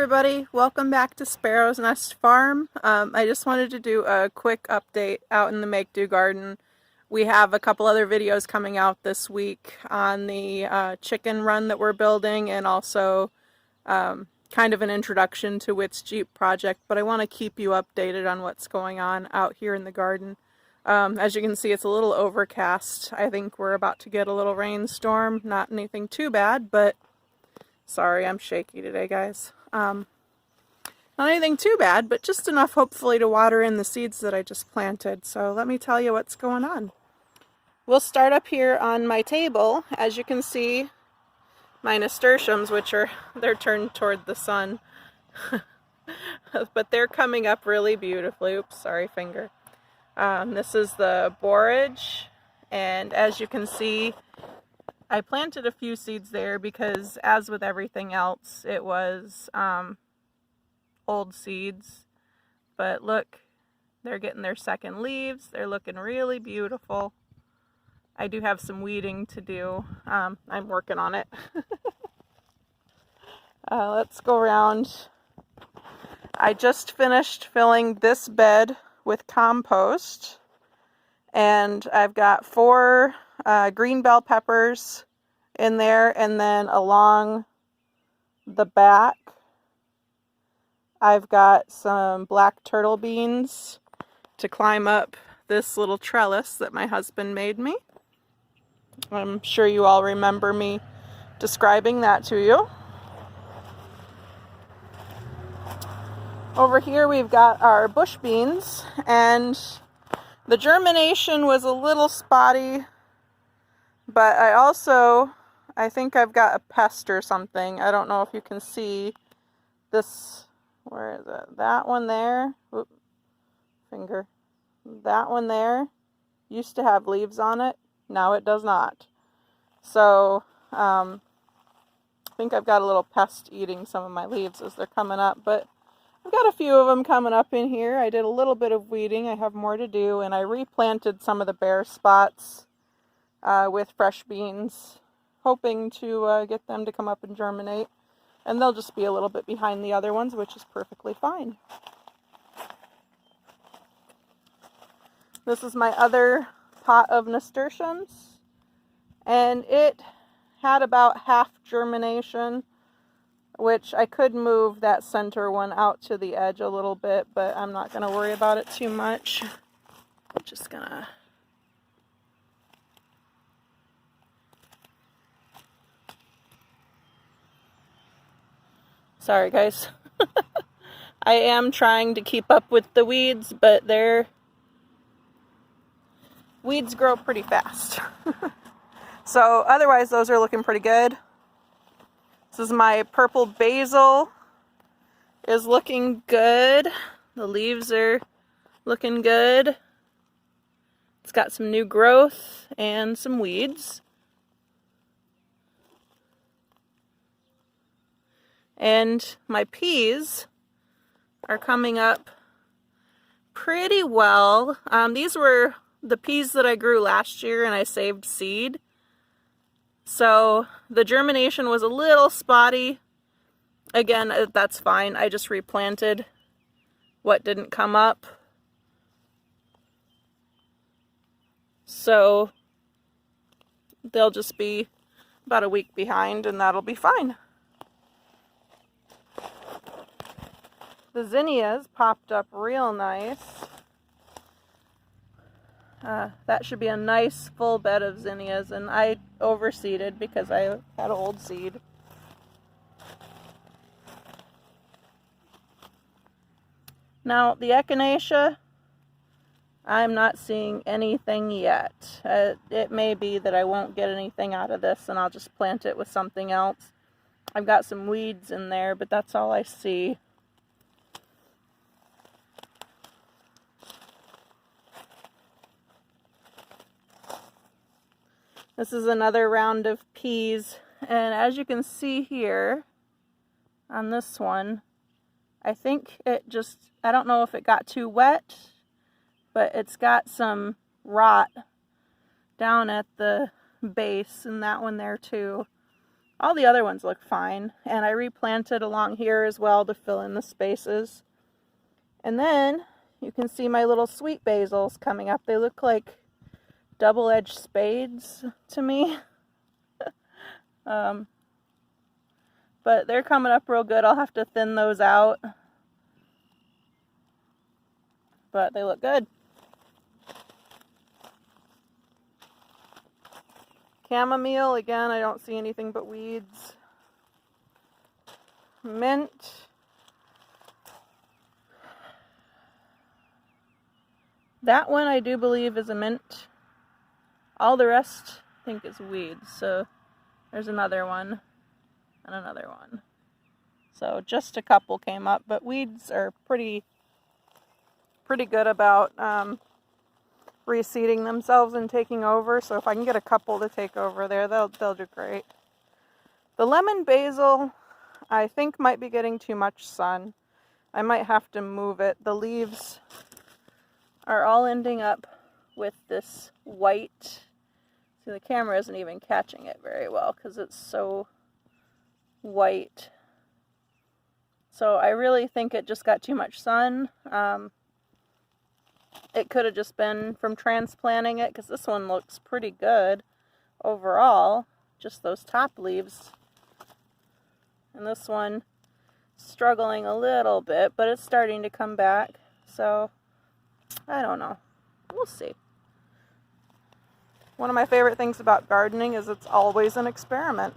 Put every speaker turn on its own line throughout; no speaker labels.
everybody, welcome back to Sparrow's Nest Farm. I just wanted to do a quick update out in the make-do garden. We have a couple other videos coming out this week on the chicken run that we're building, and also kind of an introduction to Witt's Jeep project, but I want to keep you updated on what's going on out here in the garden. As you can see, it's a little overcast. I think we're about to get a little rainstorm. Not anything too bad, but sorry, I'm shaky today, guys. Not anything too bad, but just enough, hopefully, to water in the seeds that I just planted. So let me tell you what's going on. We'll start up here on my table. As you can see, my nasturtiums, they're turned toward the sun, but they're coming up really beautifully. Oops, sorry, finger. This is the borage, and as you can see, I planted a few seeds there because, as with everything else, it was old seeds. But look, they're getting their second leaves. They're looking really beautiful. I do have some weeding to do. I'm working on it. Let's go around. I just finished filling this bed with compost, and I've got 4 green bell peppers in there, and then along the back I've got some black turtle beans to climb up this little trellis that my husband made me. I'm sure you all remember me describing that to you. Over here we've got our bush beans, and the germination was a little spotty, but I think I've got a pest or something. I don't know if you can see this. Where is it? That one there. Oop, finger. That one there used to have leaves on it. Now it does not. So I think I've got a little pest eating some of my leaves as they're coming up, but I've got a few of them coming up in here. I did a little bit of weeding. I have more to do, and I replanted some of the bare spots with fresh beans, hoping to get them to come up and germinate. And they'll just be a little bit behind the other ones, which is perfectly fine. This is my other pot of nasturtiums, and it had about half germination, which I could move that center one out to the edge a little bit, but I'm not going to worry about it too much. I'm just going to... Sorry, guys. I am trying to keep up with the weeds, but weeds grow pretty fast. So otherwise, those are looking pretty good. This is my purple basil. Is looking good. The leaves are looking good. It's got some new growth and some weeds. And my peas are coming up pretty well. These were the peas that I grew last year, and I saved seed. So the germination was a little spotty. Again, that's fine. I just replanted what didn't come up. So they'll just be about a week behind, and that'll be fine. The zinnias popped up real nice. That should be a nice full bed of zinnias, and I overseeded because I had old seed. Now, the echinacea, I'm not seeing anything yet. It may be that I won't get anything out of this, and I'll just plant it with something else. I've got some weeds in there, but that's all I see. This is another round of peas, and as you can see here on this one, I think I don't know if it got too wet, but it's got some rot down at the base, and that one there too. All the other ones look fine. And I replanted along here as well to fill in the spaces. And then you can see my little sweet basils coming up. They look like double-edged spades to me. But they're coming up real good. I'll have to thin those out. But they look good. Chamomile, again, I don't see anything but weeds. Mint. That one I do believe is a mint. All the rest I think is weeds. So there's another one and another one. So just a couple came up, but weeds are pretty good about reseeding themselves and taking over. So if I can get a couple to take over there, they'll do great. The lemon basil, I think, might be getting too much sun. I might have to move it. The leaves are all ending up with this white. See, the camera isn't even catching it very well because it's so white. So I really think it just got too much sun. It could have just been from transplanting it, because this one looks pretty good overall. Just those top leaves. And this one struggling a little bit, but it's starting to come back. So I don't know. We'll see. One of my favorite things about gardening is it's always an experiment.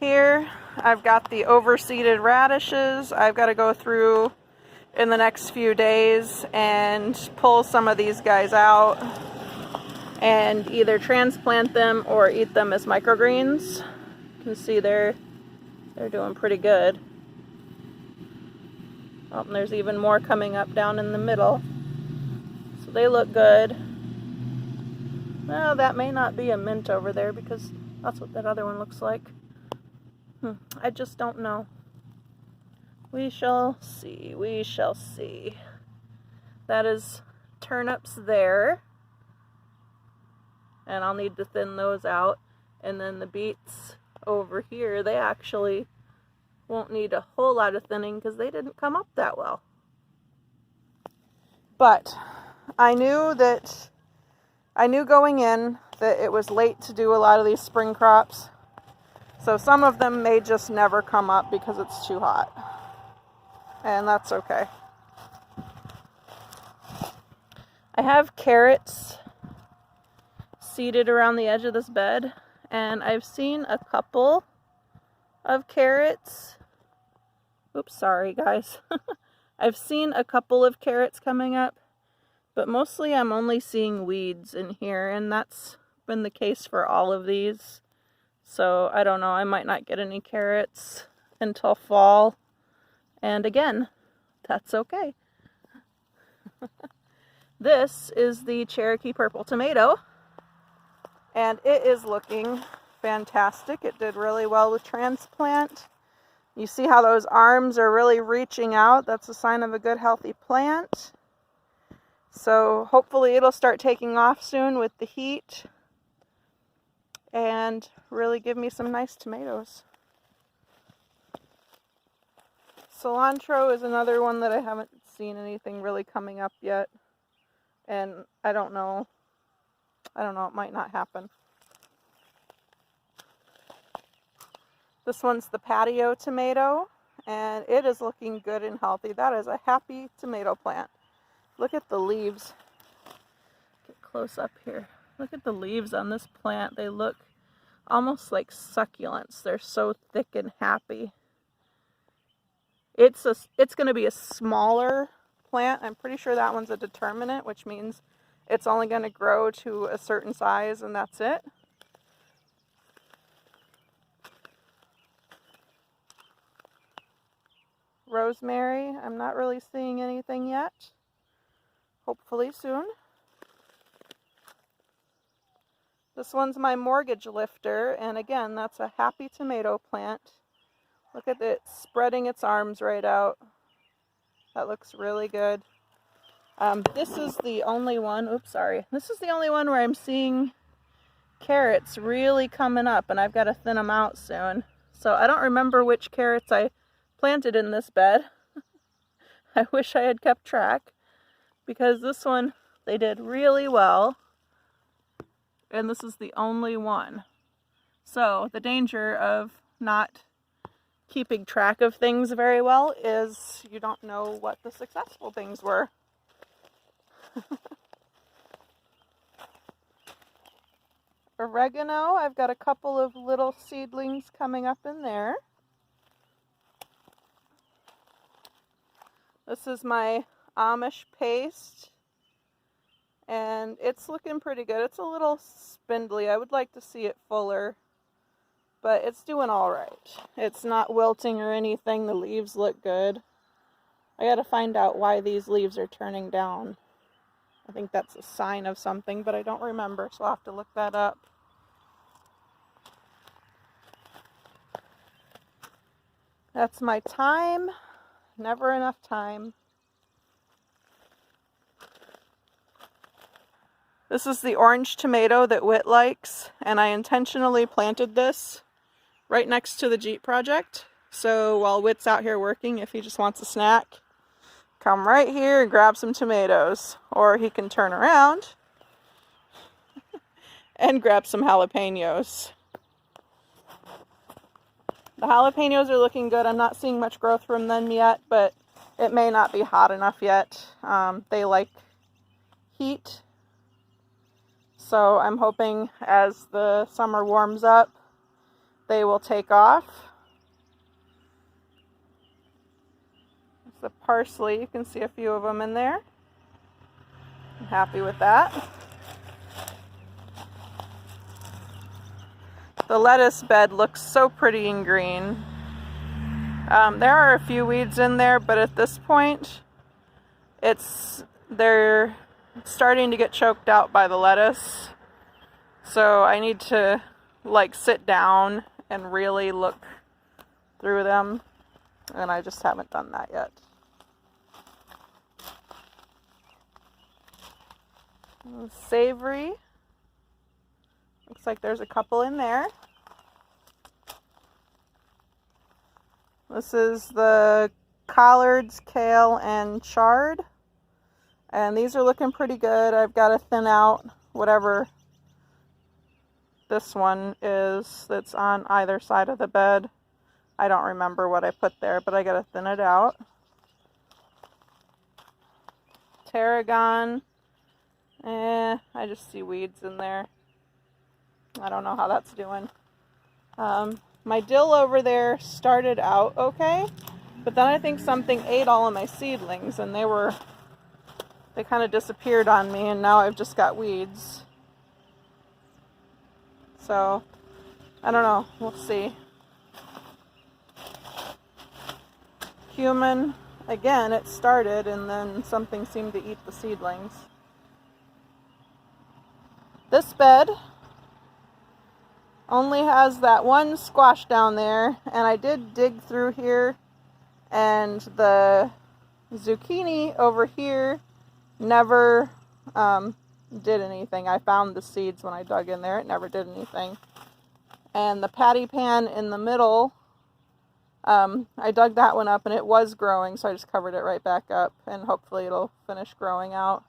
Here I've got the overseeded radishes. I've got to go through in the next few days and pull some of these guys out and either transplant them or eat them as microgreens. You can see they're doing pretty good. Oh, and there's even more coming up down in the middle. So they look good. Well, that may not be a mint over there because that's what that other one looks like. I just don't know. We shall see. We shall see. That is turnips there. And I'll need to thin those out. And then the beets over here, they actually won't need a whole lot of thinning because they didn't come up that well. But I knew going in that it was late to do a lot of these spring crops. So some of them may just never come up because it's too hot. And that's okay. I have carrots seeded around the edge of this bed, and I've seen a couple of carrots. Oops, sorry guys. I've seen a couple of carrots coming up, but mostly I'm only seeing weeds in here, and that's been the case for all of these. So I don't know, I might not get any carrots until fall. And again, that's okay. This is the Cherokee purple tomato, and it is looking fantastic. It did really well with transplant. You see how those arms are really reaching out? That's a sign of a good, healthy plant. So hopefully it'll start taking off soon with the heat and really give me some nice tomatoes. Cilantro is another one that I haven't seen anything really coming up yet. And I don't know, it might not happen. This one's the patio tomato, and it is looking good and healthy. That is a happy tomato plant. Look at the leaves. Get close up here. Look at the leaves on this plant. They look almost like succulents. They're so thick and happy. It's going to be a smaller plant. I'm pretty sure that one's a determinate, which means it's only going to grow to a certain size and that's it. Rosemary, I'm not really seeing anything yet. Hopefully soon. This one's my mortgage lifter, and again, that's a happy tomato plant. Look at it spreading its arms right out. That looks really good. This is the only one, this is the only one where I'm seeing carrots really coming up, and I've got to thin them out soon. So I don't remember which carrots I planted in this bed. I wish I had kept track, because this one, they did really well, and this is the only one. So the danger of not keeping track of things very well is you don't know what the successful things were. Oregano, I've got a couple of little seedlings coming up in there. This is my Amish paste, and it's looking pretty good. It's a little spindly. I would like to see it fuller, but it's doing all right. It's not wilting or anything. The leaves look good. I gotta find out why these leaves are turning down. I think that's a sign of something, but I don't remember, so I'll have to look that up. That's my thyme. Never enough time. This is the orange tomato that Whit likes, and I intentionally planted this right next to the Jeep project. So while Whit's out here working, if he just wants a snack, come right here and grab some tomatoes. Or he can turn around and grab some jalapenos. The jalapenos are looking good. I'm not seeing much growth from them yet, but it may not be hot enough yet. They like heat. So I'm hoping as the summer warms up, they will take off. The parsley, you can see a few of them in there. I'm happy with that. The lettuce bed looks so pretty and green. There are a few weeds in there, but at this point, they're starting to get choked out by the lettuce. So I need to sit down and really look through them, and I just haven't done that yet. Savory. Looks like there's a couple in there. This is the collards, kale, and chard. And these are looking pretty good. I've got to thin out whatever this one is that's on either side of the bed. I don't remember what I put there, but I got to thin it out. Tarragon. I just see weeds in there. I don't know how that's doing. My dill over there started out okay, but then I think something ate all of my seedlings, and they kind of disappeared on me, and now I've just got weeds. So, I don't know. We'll see. Cumin, again, it started, and then something seemed to eat the seedlings. This bed only has that one squash down there, and I did dig through here, and the zucchini over here never did anything. I found the seeds when I dug in there. It never did anything. And the patty pan in the middle, I dug that one up, and it was growing, so I just covered it right back up, and hopefully it'll finish growing out.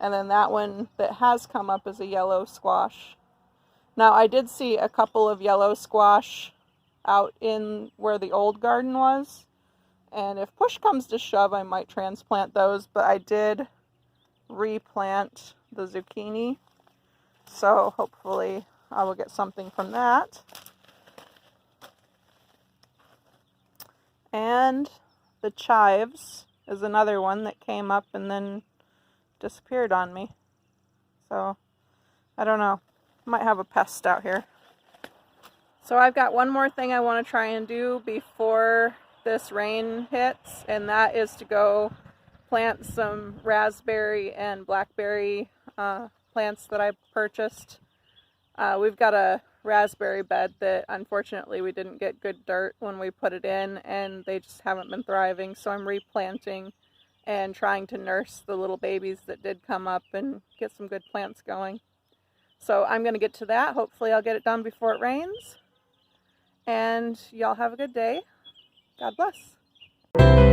And then that one that has come up is a yellow squash. Now, I did see a couple of yellow squash out in where the old garden was. And if push comes to shove, I might transplant those. But I did replant the zucchini. So hopefully I will get something from that. And the chives is another one that came up and then disappeared on me. So, I don't know. Might have a pest out here. So I've got one more thing I want to try and do before this rain hits, and that is to go plant some raspberry and blackberry plants that I purchased. We've got a raspberry bed that unfortunately we didn't get good dirt when we put it in, and they just haven't been thriving, so I'm replanting and trying to nurse the little babies that did come up and get some good plants going. So I'm going to get to that. Hopefully I'll get it done before it rains. And y'all have a good day. God bless.